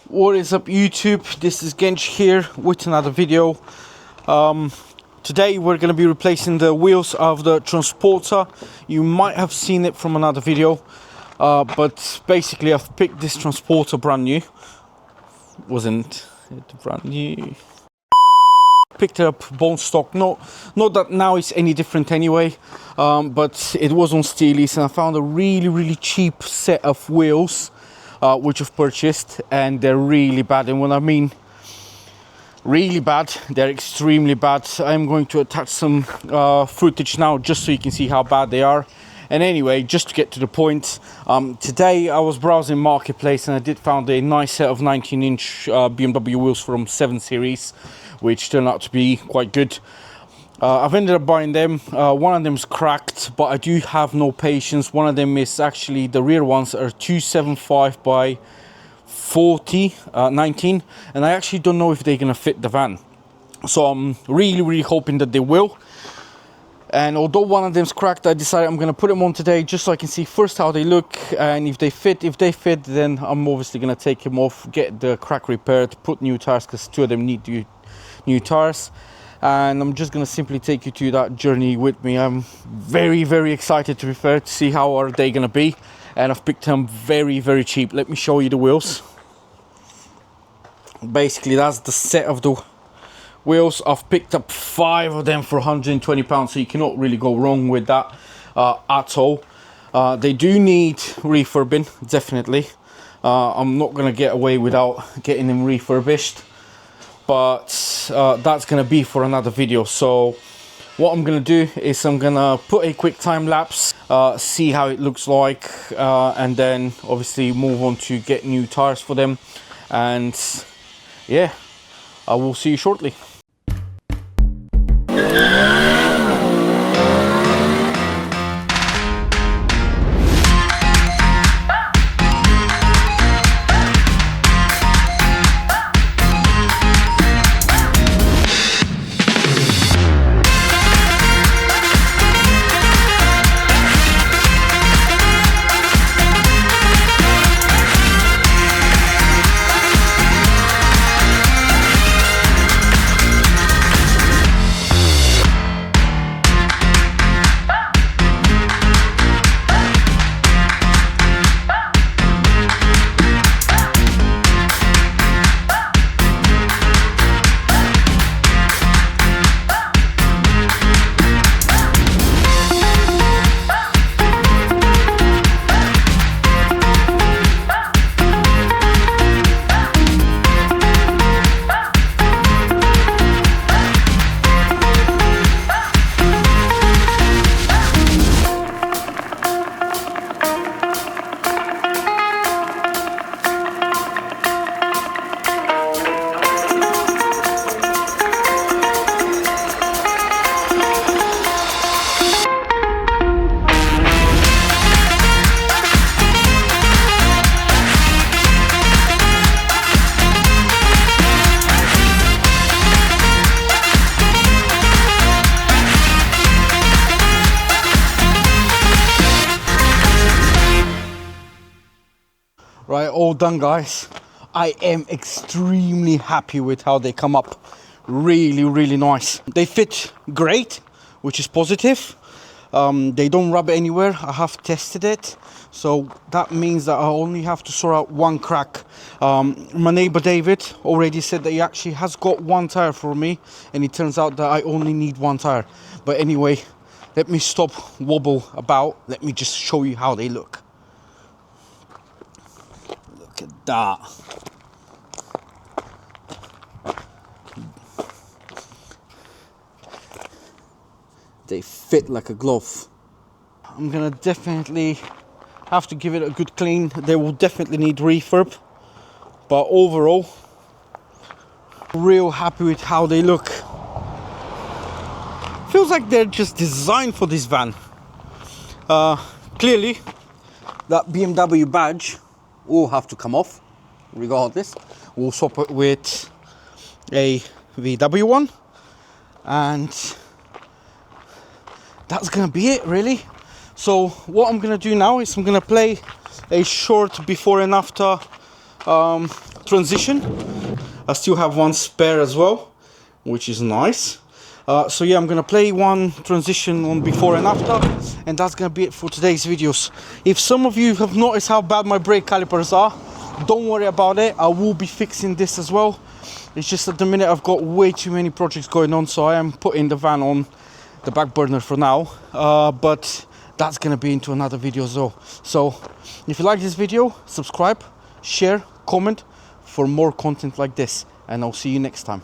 What is up, YouTube? This is Gench here with another video. Today we're going to be replacing the wheels of the Transporter. You might have seen it from another video, but basically I've picked this Transporter brand new. Wasn't it brand new? Picked it up bone stock. Not that now it's any different anyway, but it was on Steelies, and I found a really cheap set of wheels which I've purchased, and they're really bad. And when I mean really bad, they're extremely bad. I'm going to attach some footage now just so you can see how bad they are. And anyway, just to get to the point, today I was browsing Marketplace and I did find a nice set of 19-inch BMW wheels from 7 Series, which turned out to be quite good. I've ended up buying them. One of them's cracked, but I do have no patience. One of them is actually, the rear ones are 275 by 40, 19, and I actually don't know if they're gonna fit the van. So I'm really hoping that they will. And although one of them's cracked, I decided I'm gonna put them on today just so I can see first how they look, and if they fit. If they fit, then I'm obviously gonna take them off, get the crack repaired, put new tires, because 2 of them need new tires. And I'm just gonna simply take you to that journey with me. I'm very excited, to be fair, to see how are they gonna be. And I've picked them very cheap. Let me show you the wheels. Basically, that's the set of the wheels. I've picked up 5 of them for £120, so you cannot really go wrong with that at all. They do need refurbing, definitely. I'm not gonna get away without getting them refurbished, but that's gonna be for another video. So what I'm gonna do is I'm gonna put a quick time lapse, see how it looks like, and then obviously move on to get new tires for them. And yeah, I will see you shortly. Right, all done, guys. I am extremely happy with how they come up. Really nice. They fit great, which is positive. They don't rub anywhere. I have tested it, so that means that I only have to sort out one crack. My neighbor David already said that he actually has got 1 tire for me, and it turns out that I only need 1 tire. But anyway, let me stop wobble about. Let me just show you how they look. Look at that. They fit like a glove. I'm gonna definitely have to give it a good clean. They will definitely need refurb, but overall, real happy with how they look. Feels like they're just designed for this van. Clearly, that BMW badge will have to come off regardless. We'll swap it with a VW one, and that's gonna be it, really. So what I'm gonna do now is I'm gonna play a short before and after transition. I still have one spare as well, which is nice. So yeah, I'm gonna play one transition on before and after, and that's gonna be it for today's videos. If some of you have noticed how bad my brake calipers are, don't worry about it. I will be fixing this as well. It's just at the minute I've got way too many projects going on, so I am putting the van on the back burner for now. But that's gonna be into another video as well. So if you like this video, subscribe, share, comment for more content like this, and I'll see you next time.